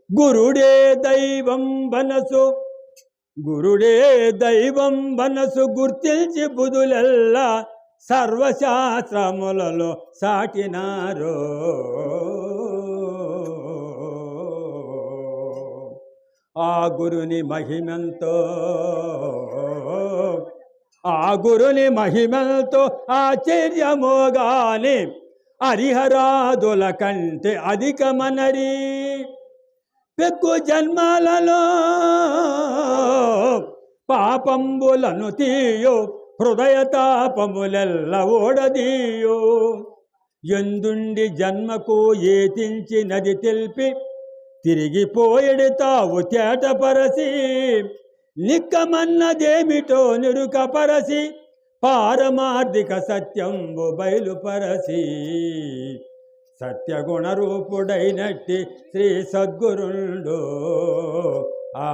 గురుడే దైవం మనసు గురుడే దైవం మనసు గుర్తించి బుధులెల్లా సర్వశాస్త్రములలో సాటినారో. ఆ గురుని మహిమంతో ఆశ్చర్యమోగాని హరిహరాదుల కంటే అధికమనరి. పెక్కు జన్మాలలో పాపంబులను తీయో హృదయ తాపములెల్ల ఓడదీయో. ఎందుండి జన్మకు ఏతించి నది తెల్పి తిరిగిపోయడి తావు తేటపరసి. నిక్కమన్నదేమిటో నిరుకపరసి పారమార్థిక సత్యంబు బయలుపరసి. సత్యగుణరూపుడైనట్టి శ్రీ సద్గురుండు ఆ